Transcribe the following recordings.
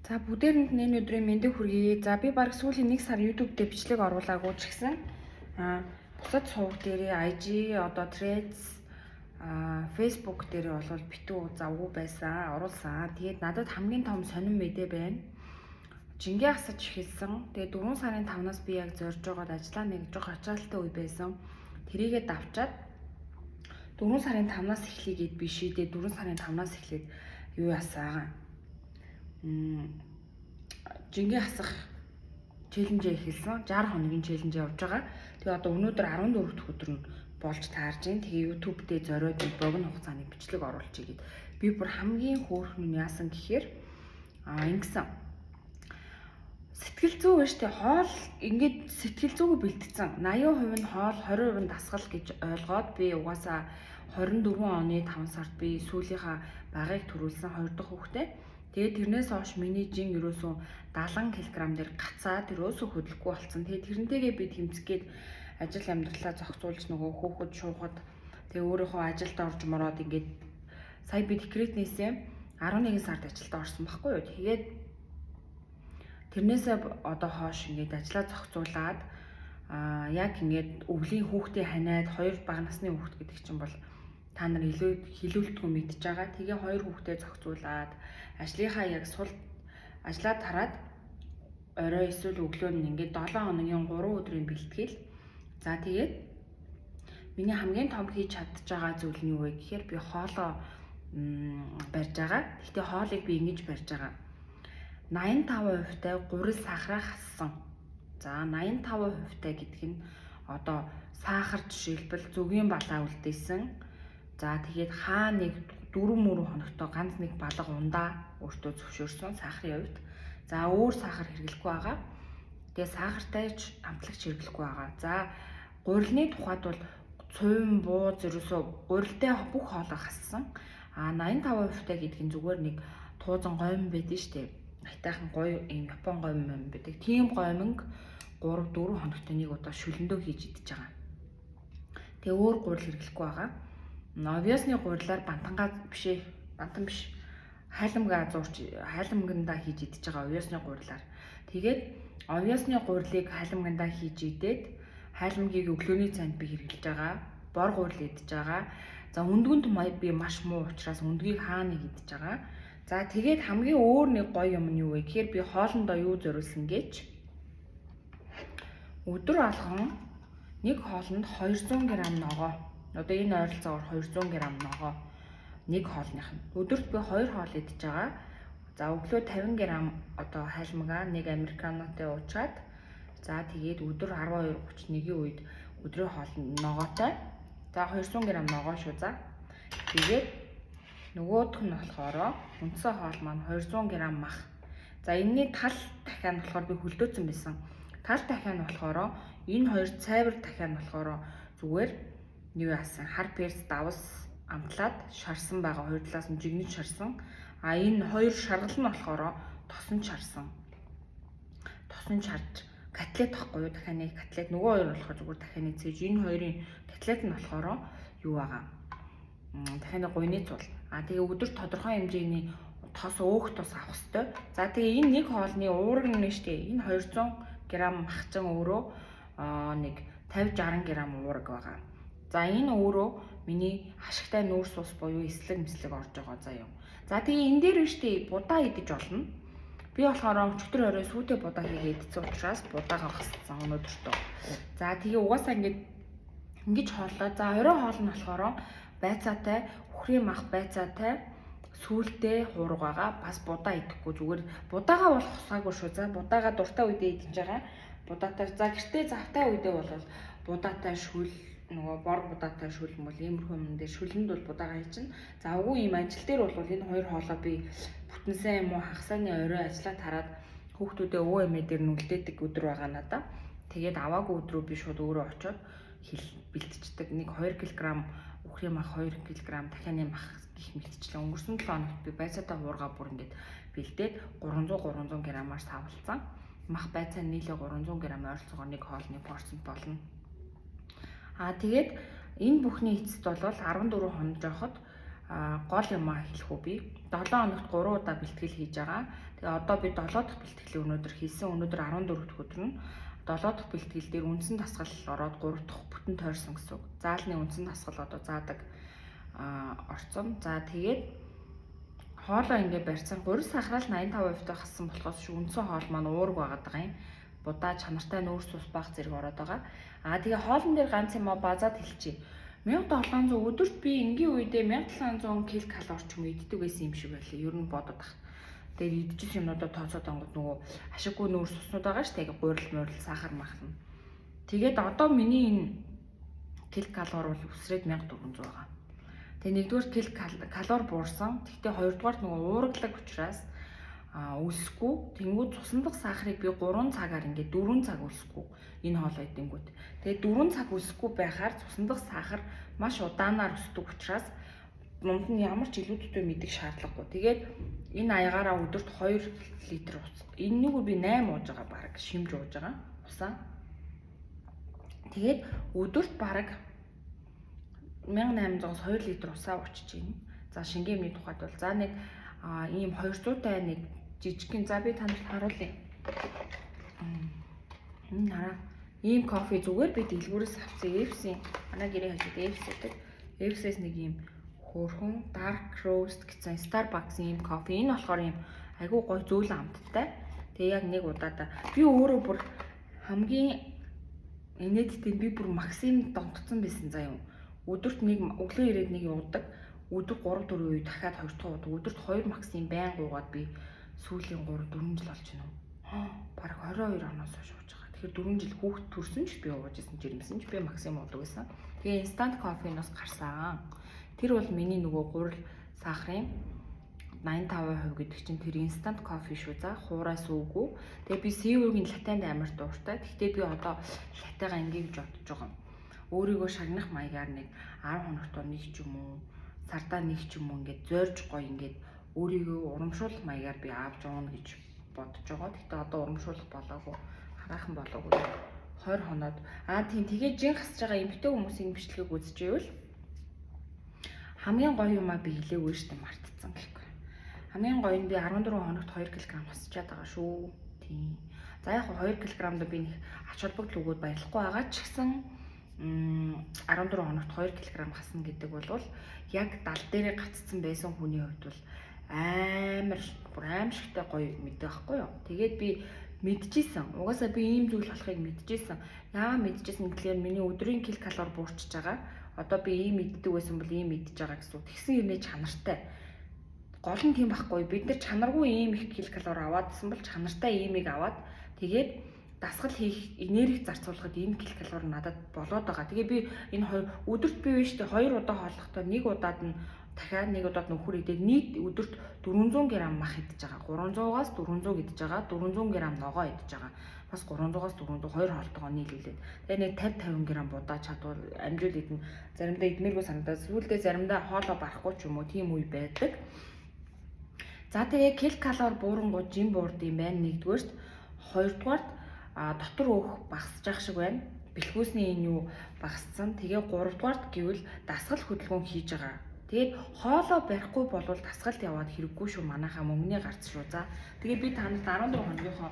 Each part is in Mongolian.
За бүгдээрэнд энэ өдрийн мэндийг хүргэе. За би баг сүүлийн 1 сар YouTube дээр бичлэг оруулаагүй ч гэсэн бусад сувг дээр IG одоо Threads Facebook дээр бол битүү завгүй байсан, оруулсан. Тэгээд надад хамгийн том сонирн мэдээ байна. Жингээ асаж эхэлсэн. Тэгээд 4 сарын 5-наас би яг зорж байгаад ажиллаа нэг жоох ачаалттай үе байсан. Тэрийгээ давчаад 4 сарын 5-наас эхлэе гэд би шийдээ 4 сарын 5-наас эхлээд юу ясаа. Жингээ хасах челленж эхэлсэн. 60 хоногийн челленж явж байгаа. Тэгээ одоо өнөөдөр 14 дахь өдөр нь болж таарж байна. Тэгээ YouTube дээр зориод богино хугацааны бичлэг оруулчихъя гэд. Би бүр хамгийн хөөрхөн нь яасан гэхээр ингэсэн. Сэтгэл зүй штэ хоол ингээд сэтгэл зүйг бэлтгэсэн. 80% нь хоол, 20% нь дасгал гэж ойлгоод би угаасаа 24 оны 5 сард би сүүлийнхаа багыг төрүүлсэн 2 дахь хүүхдээ. Тэгээд тэрнээс хойш миний жин ерөөсөө 70 кг дээр гацаад ерөөсөө хөдлөхгүй болсон. Тэгээд тэрнтэйгээ би тэмцгээд ажил амьдралаа зохицуулж нөгөө хүүхэд шуухад тэгээ өөрийнхөө ажилд орж мороод ингээд сая би декретнээсээ 11 сард ажилд орсон байхгүй юу. Тэгээд тэрнээсээ одоо хойш ингээд ажлаа зохицуулаад яг ингээд өвлийн хүүхдээ ханиад 2 бага насны хүүхэд гэдэг чинь бол та нар хилүүлтгөө мэдж байгаа. Тэгээ 2 хүүхдээ зохицуулаад ажлынхаа яг сул ажлаа тараад орой эсвэл өглөө нь ингээд 7 хоногийн 3 өдрийн бэлтгэл. За тэгээд миний хамгийн том хийж чадж байгаа зүйл нь юу вэ гэхээр би хоолоо барьж байгаа. Гэхдээ хоолыг би ингэж барьж байгаа. 85% тай гурил сахараа хассан. За 85% тай гэдэг нь одоо сахар жишээлбэл зүгийн балаа үлдээсэн. За тэгээд хаа нэг 4-3 хоногтой ганц нэг балга ундаа өөртөө зөвшөөрсөн сахарын хувьд. За өөр сахар хэрэглэхгүй байгаа. Тэгээ сахартай ч амтлагч хэрэглэхгүй байгаа. За гурилны тухайд бол цуйн бууз ерөөсөө гурилтай бүх хоолой хассан. 85% тай гэдэг нь зүгээр нэг туузан гоймон байдэн штэ. Айтайхан гоё юм Япон гоймон байдаг. Тийм гоймонг 3-4 хоногтой нэг удаа шүлэндөө хийж идэж байгаа. Тэгээ өөр гурил хэрэглэхгүй байгаа. Обвиасны гурилаар бантангаа бишээ, бантан биш. Хайламгаа зурч, хайламгандаа хийж идэж байгаа обвиасны гурилаар. Тэгээд обвиасны гурилыг хайламгандаа хийж идээд хайламгийг өглөөний цайнд би хэрэглэж байгаа. Бор гурил идэж байгаа. За өндгөнд би маш муу учраас өндгийг хаана идэж байгаа. За тэгээд хамгийн өөр нэг гоё юм нь юу вэ гэхээр би хоолндоо юу зориулсан гэж өдөр алхан нэг хоолнд 200 г ногоо. Одоо энэ ойролцоогоор 200 г ногоо нэг хоолных нь. Өдөрт би 2 хоол идэж байгаа. За өглөө 50 г одоо хайлмгаа нэг американотой уучаад за тэгээд өдөр 12:31-ийн үед өдрийн хоол ногоотой. За 200 г ногоо шүү за. Тэгээд нөгөөх нь болохоор үндсэн хоол маань 200 г мах. За энэний тал дахиа нь болохоор би хөлдөөцсөн байсан. Тал дахиа нь болохоор энэ хоёр цайвар дахиа нь болохоор зүгээр юу яасан хар перс давс амтлаад шарсан байгаа. Хоёр талаас нь жигнэж шарсан. Энэ хоёр шаргал нь болохоор тосон шарсан. Тосон шарж котлет ахгүй юу? Дахианы котлет. Нөгөө хоёр нь болохоор зүгээр дахианы цээж. Энэ хоёрын котлет нь болохоор юу байгаа? Дахианы гуйны цул. Тэгээ өдөр тодорхой хэмжээний тос өөх тос авах хэрэгтэй. За тэгээ энэ нэг хоолны уураг нь штэ. Энэ 200 г махчин өөрөө нэг 50-60 г уураг байгаа. За энэ өөрөө миний хашигтай нүүрс ус буюу эслэг мэслэг орж байгаа заяа. За тэгээ энэ дээр штэ будаа идэж болно. Би болохоор өчтөр орой сүйтэй будаа хийгээд идсэн учраас будаагаа хассан өнөөдөртөө. За тэгээ угаасаа ингэж хооллоо. За орой хоол нь болохоор байцаатай, үхрийн мах байцаатай, сүүлтэй хуурга байгаа. Бас будаа идэхгүй зүгээр будаагаа бол хусгаагүй шүү. За будаагаа дуртай үедээ идэж байгаа. Будаатай за гэртээ завтай үедээ бол будаатай шүл нөгөө бор будаатай шүлэн бол иймэрхүү юм дээр шүлэнд бол будаагаа хийчин. За үгүй юм ажил дээр бол энэ хоёр хоолоо би бүтэнсэн юм уу хагасааны орой ажиллаа тараад хүүхдүүдээ өвөө эмээ дээр нүлдээдэг өдөр байгаа надаа. Тэгээд аваагүй өдрөө би шууд өөрөө очиод бэлтждэг. Нэг 2 кг үхрийн мах 2 кг дахианы мах гих мэтчлээ. Өнгөрсөн 7 хоногт би байцаатай хуурга бүр ингээд бэлдээд 300 г-аар савлцсан. Мах байцаа нийлээ 300 г ойролцоогоор нэг хоолны порцент болно. Тэгээд энэ бүхний эцэст бол 14 хоног жоохот гол юмаа хэлэх үү би. 7 хоногт 3 удаа бэлтгэл хийж байгаа. Тэгээ одоо би 7 дахь бэлтгэлээ өнөөдөр хийсэн. Өнөөдөр 14 дахь өдөр нь 7 дахь бэлтгэл дээр үндсэн дасгал ороод 3 дахь бүтэн тойрсон гэсэн үг. Заалны үндсэн дасгал одоо заадаг орцсон. За тэгээд хоолоо ингээд барьсан. Гурил сахарал 85% хассан болохоос үндсэн хоол маань уураг байгаад байгаа юм. Будаа чанартай нүүрс ус баг зэрэг ороод байгаа. Тэгээ хоолн дээр ганц юм базаад хэлчихье. 1700 өдөрт би энгийн үедээ 1700 ккал ч юм иддэг байсан юм шиг байлаа. Ер нь бодоод тах. Тэгээд идчихсэн юмнуудаа тооцоод ангууд нөгөө ашиггүй нүүрс уснууд байгаа шүү дээ. Гурил морил сахар махна. Тэгээд одоо миний энэ ккал бол өсрээд 1400 байгаа. Тэгээ нэгдүгээр калори буурсан. Гэхдээ хоёрдугаар нөгөө уургалаг учраас өсөхгүй. Тэнгүүд цусан дахь сахарыг би 3 цагаар ингээд 4 цаг өсөхгүй. Энэ хоолой идэнгүүт. Тэгээ 4 цаг өсөхгүй байхаар цусан дахь сахар маш удаанаар өсдөг учраас дунд нь ямар ч илүүдтэй мэдэх шаардлагагүй. Тэгээд энэ аягаараа өдөрт 2 литр ус. Энэнийг би 8 ууж байгаа баг шимж ууж байгаа. Усаа. Тэгээд өдөрт баг 1800-аас 2 литр усаа уучиж байна. За шингээмний тухайд бол за нэг ийм 200-тай нэг жижигхэн за би танд харуулъя. Энэ хараа. Ийм кофе зүгээр би дэлгүүрээс авсан Epson. Манай гэрээ хажууд Epson гэдэг. Epson-с нэг ийм хөөрхөн dark roast гэсэн Starbucks-ийн ийм кофе. Энэ болохоор ийм айгүй гоё зөөлөн амттай. Тэгээ яг нэг удаадаа би өөрөө бүр хамгийн инээдтэй би бүр максим донтцсон байсан заа юм. Өдөрт нэг өглөө ирээд нэг уудаг. Өдөр 3-4 үе дахиад 2 дахь уудаг. Өдөрт 2 максим байн уугаад би сүүлийн 3-4 жил болж байна. Бараг 22 оноос хойш ууж байгаа. Тэгэхээр 4 жил хүүхд төрсөн ч би ууж исэн жирэмсэн ч би максим уудаг байсан. Тэгээ instant coffee-ноос гарсан. Тэр бол миний нөгөө гурил сахарын 85% гэдэг чинь тэр instant coffee шүү за. Хуураас уугүй. Тэгээ би севүүгийн латанд амар дуртай. Гэхдээ би одоо латегаа ингээ гэж бодож байгаа. Өөрийгөө шагнах маягаар нэг 10 хоногт нэг ч юм уу сардаа нэг ч юм уу ингээд зорж гоё ингээд өөрийгөө урамшуулах маягаар би аавж ууна гэж бодож байгаа. Гэхдээ одоо урамшуулах болоогүй. Хараахан болоогүй. 20 хоноод тийм тэгээд жин хасж байгаа эмэгтэй хүмүүсийн бичлэгийг үзчихвэл хамгийн гоё юмаа би хэлээгүй шүү дээ мартцсан гэхгүй. Хамгийн гоё нь би 14 хоногт 2 кг хасчаад байгаа шүү. Тийм. За яг 2 кг-д би нэг ач холбогдол өгөөд баярлахгүй байгаа ч гэсэн 14 хоногт 2 кг хасна гэдэг бол яг дал дээрээ гаццсан байсан хүний хувьд бол амар аимшигтай гоё мэдээ байхгүй юу. Тэгээд би мэдчихсэн. Угаасаа би ийм зүйл болохыг мэдчихсэн. Яагаад мэдчихсэн гэхээр миний өдрийн ккал буурчиж байгаа. Одоо би ийм мэддэг байсан бол ийм мэдж байгаа гэсэн. Тэгсэн юмээ чанартай. Гол нь тийм байхгүй. Бид нар чанаргүй ийм их ккал аваадсан бол чанартай иймийг аваад тэгээд дасгал хийх энерги зарцуулахад энэ ккал надад болоод байгаа. Тэгээ би энэ өдөрт би биш тэ 2 удаа хооллохдоо нэг удаад нь дахиад нэг удаад нөхөр идээд нийт өдөрт 400 г мах идэж байгаа. 300-аас 400 идэж байгаа. 400 г ногоо идэж байгаа. Бас 300-аас 400 2 хоолтойгоо нийлүүлээд. Тэгээ нэг 50 г будаа чадвал амжуул идэн заримдаа идмээргүй санагдаад сүүлдээ заримдаа хоолоо барахгүй ч юм уу тийм үе байдаг. За тэгээ ккал буурангууд жим буурд юм байна нэгдүгээрт. Хоёрдугаарт дотор өөх багасж ах шиг байна. Бэлхүүсний энэ юу багассан. Тэгээ 3-дугаарт гэвэл дасгал хөдөлгөөн хийж байгаа. Тэгээд хоолоо барихгүй болвол дасгалд яваад хэрэггүй шүү манайхаа мөнгөний гарц шүү. За тэгээ би танд 14 хоногийнхоо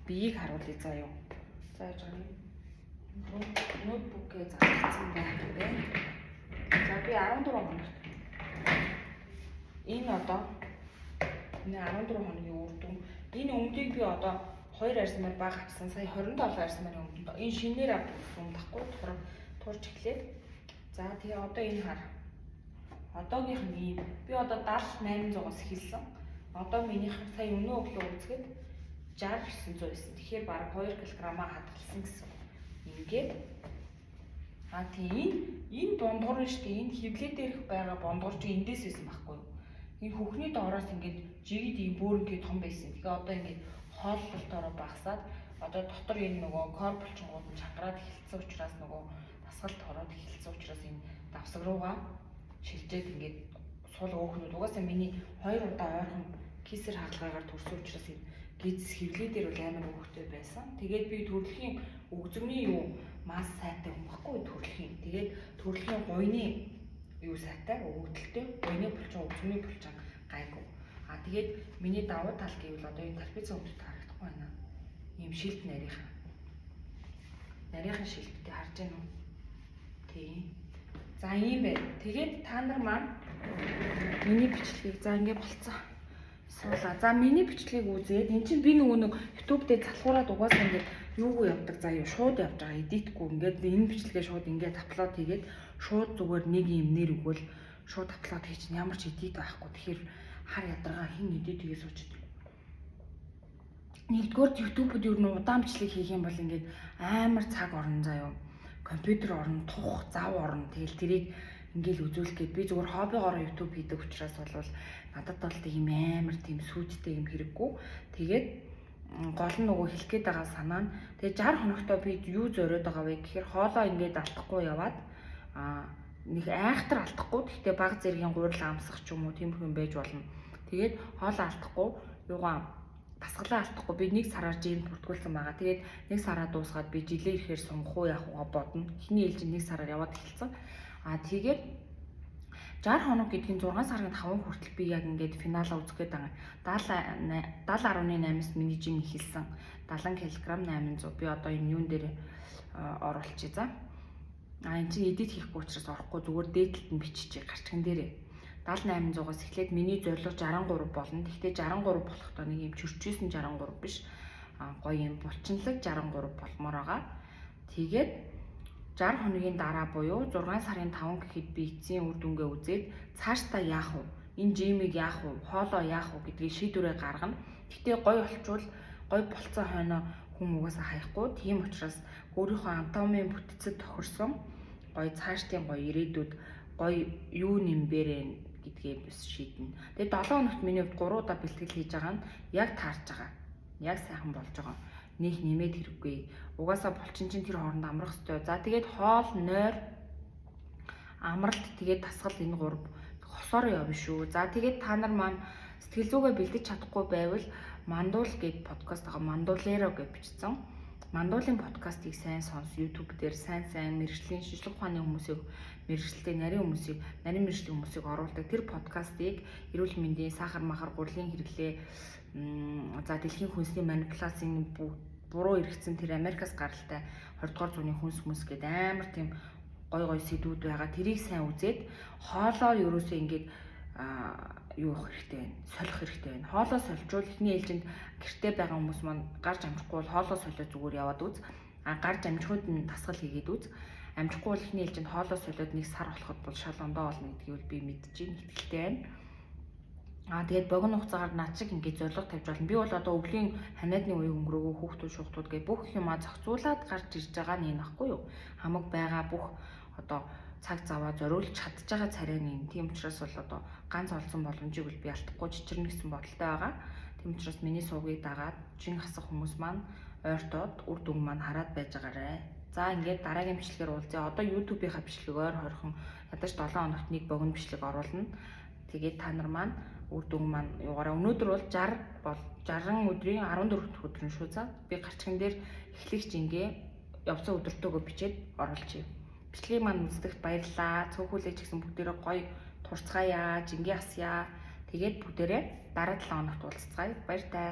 биеийг харуулъя заа юу. За яаж гарна. Ноутбукээ заасан байна. За би 14 хоног. Энэ одоо энэ 14 хоногийн үр дүн. Энэ өмдийг би одоо 2 арьсмаар бага авсан. Сая 27 арьсмаар өмдөнд. Энэ шинээр авсан тахгүй турж эхлээд. За тэгээ одоо энэ хар. Одоогийнх нь ийм. Би одоо 70-800-аас эхэлсэн. Одоо минийх сая өнөө өглөө үзэхэд 60-900 байсан. Тэгэхээр бараг 2 кг-аа хадгалсан гэсэн. Ингээд тийм энэ бондгор нь шүү дээ. Энэ хевлээ дээрх байгаа бондгор чи эндээс байсан байхгүй юу? Энэ хөхний доороос ингээд жигд ийм бөөрнгийн том байсан. Тэгээ одоо ингээд хооллолтоороо багасаад одоо дотор энэ нөгөө корпулчингууд нь чангараад эхэлсэн учраас нөгөө дасгалт ороод эхэлсэн учраас энэ давсаг руугаа шилжээд ингээд сул өөхнүүд угаасаа миний 2 удаа ойрхон кисер хаалгаагаар төрсөн учраас энэ гизс хевлээ дээр бол амар өөхтэй байсан. Тэгээд би төрөлхийн өгзөгний юу мас сайтай өмхгүй төрөлхийн. Тэгээд төрөлхийн гойны юу сайтай өгөгдөлтэй гойны булчин өгзөгний булчин гайгүй. Тэгээд миний давуу тал гэвэл одоо энэ трапез өвдөд харагдахгүй байна. Ийм шилд нарийнхан. Нарийнхан шилдтэй харж байна уу? Тийм. За ийм байна. Тэгээд та нар маань миний бичлэгийг за ингэ болцсон. Суулаа. За миний бичлэгийг үзээд эн чинь би нөгөө нэг YouTube дээр залхуураад угаасаа ингэ юугүй явдаг заа юу шууд явж байгаа эдитгүй ингээд энэ бичлэгээ шууд ингээд апплод хийгээд шууд зүгээр нэг юм нэр өгвөл шууд апплод хийчихнэ ямар ч эдит байхгүй. Тэгэхээр хар ядаргаа хин эдит хийгээ суучдаг. Нэгдүгээр YouTube-д юу н удаан бичлэг хийх юм бол ингээд амар цаг орно заа юу. Компьютер орно, тух, зав орно. Тэгэл тэрийг ингээл үзүүлэх гээд би зүгээр хоббигоор YouTube хийдэг учраас бол надад бол тийм амар тийм сүйдтэй юм хэрэггүй. Тэгээд гол нь нөгөө хэлэх гээд байгаа санаа нь тэгээд 60 хоногтой би юу зориод байгаа вэ гэхээр хоолоо ингээд алдахгүй яваад нэг айхтар алдахгүй гэхдээ баг зэргийн гурил амсах ч юм уу тиймэрхүү юм байж болно. Тэгээд хоолоо алдахгүй юугаа тасгалаа алдахгүй би нэг сараар жим бүртгүүлсэн байгаа. Тэгээд нэг сараа дуусгаад би жилээ ирэхээр сунгах уу яах уу бодно. Эхний ээлжинд нэг сараар яваад эхэлсэн. Тэгээд 60 хоног гэдгийг 6 сарын 5 хүртэл би яг ингээд финалаа үзэх гээд байгаа. 70.8-аас миний жим ихэлсэн. 70 кг 800. Би одоо энэ юун дээр оруулчих за. Энэ чинь эдит хийхгүй учраас орохгүй зүгээр дээдлэлт нь биччихье гарчган дээрээ. 70-800-аас эхлээд миний зорилго 63 болно. Гэхдээ 63 болохдоо нэг юм чөрчөөсөн 63 биш. Гоё юм булчинлаг 63 болмоор байгаа. Тэгээд 60 хоногийн дараа буюу 6 сарын 5 гэхэд би эцсийн үр дүнгээ үзээд цаашдаа яах вэ? Энэ жимийг яах вэ? Хоолоо яах вэ гэдгийг шийдвэрээ гаргана. Гэтэ гоё болчвол гоё болцоо хойноо хүн угаасаа хаяхгүй. Тийм учраас өөрийнхөө анатомийн бүтцэд тохирсон гоё цаашдын гоё ирээдүйд гоё юу нэмбэрэ гэдгээ бас шийднэ. Тэгээд 7 хоногт миний хувьд 3 удаа бэлтгэл хийж байгаа нь яг таарч байгаа. Яг сайхан болж байгаа. Нэг нэмээд хэрэггүй. Угаасаа булчин чинь тэр хооронд амрах ёстой. За тэгээд хоол, нойр, амралт тэгээд тасгал энэ 3 хосоор явна шүү. За тэгээд та нар маань сэтгэл зүгээ бэлдэж чадахгүй байвал Мандуул гэдэг подкаст байгаа. Мандуулеро гэж бичсэн. Мандуулын подкастыг сайн сонс. YouTube дээр сайн мэргэжлийн шинжлэх ухааны хүмүүсийг мэргэжилтэй нарийн мэргэжлийн хүмүүсийг оруулдаг. Тэр подкастыг эрүүл мэндийн сахар махар гурилын хэрэглээ за дэлхийн хүнсний манипуляцийн буруу эргэцэн тэр Америкаас гаралтай 20 дугаар зууны хүнс гэдэг амар тийм гой сэдвүүд байгаа. Тэрийг сайн үзээд хоолоо ерөөсөө ингээд юу хэрэгтэй байна. Солих хэрэгтэй байна. Хоолоо сольжвол эхний ээлжинд гэртээ байгаа хүмүүс маань гарч амжихгүй бол хоолоо солиод зүгээр яваад үз. Гарч амжихуд нь тасгал хийгээд үз. Амжихгүй бол эхний ээлжинд хоолоо солиод нэг сар болоход бол шал ондоо болно гэдгийг би мэдчихээн. Итгэлтэй байна. Тэгээд богино хугацаагаар над шиг ингээд зорилго тавьж болно. Би бол одоо өвлийн ханиадны үеийг өнгөрөөгөө хүүхдүүд шугтууд гээ бүх юмаа зохицуулаад гарч ирж байгаа нь нахгүй юу? Хамаг байгаа бүх одоо цаг заваа зориулж чадж байгаа царай нь. Тийм учраас бол одоо ганц олсон боломжийг бол би алдахгүй чичирнэ гэсэн бодолтой байгаа. Тийм учраас миний сувгийг дагаад жин хасах хүмүүс маань ойртоод үр дүн маань хараад байж байгаарэ. За ингээд дараагийн бичлэгээр уулзъя. Одоо YouTube-ийнхаа бичлэг ойр хойрхон ядаж 7 хоногт нэг богино бичлэг оруулна. Тэгээд та нар маань үр дүн маань юугаараа өнөөдөр бол 60 өдрийн 14 дахь өдөр нь шүү. За би гарчган дээр эхлэх жингээ явсан өдөртөөгөө бичээд оруулчихъя. Бичлэгийг маань үздэхт баярлалаа. Цөөхүүлээч гэсэн бүгдээрээ гоё турцгаая, жингээ асъя. Тэгээд бүгдээрээ дараа 7 хоногт уулзцгаая. Баяр таа.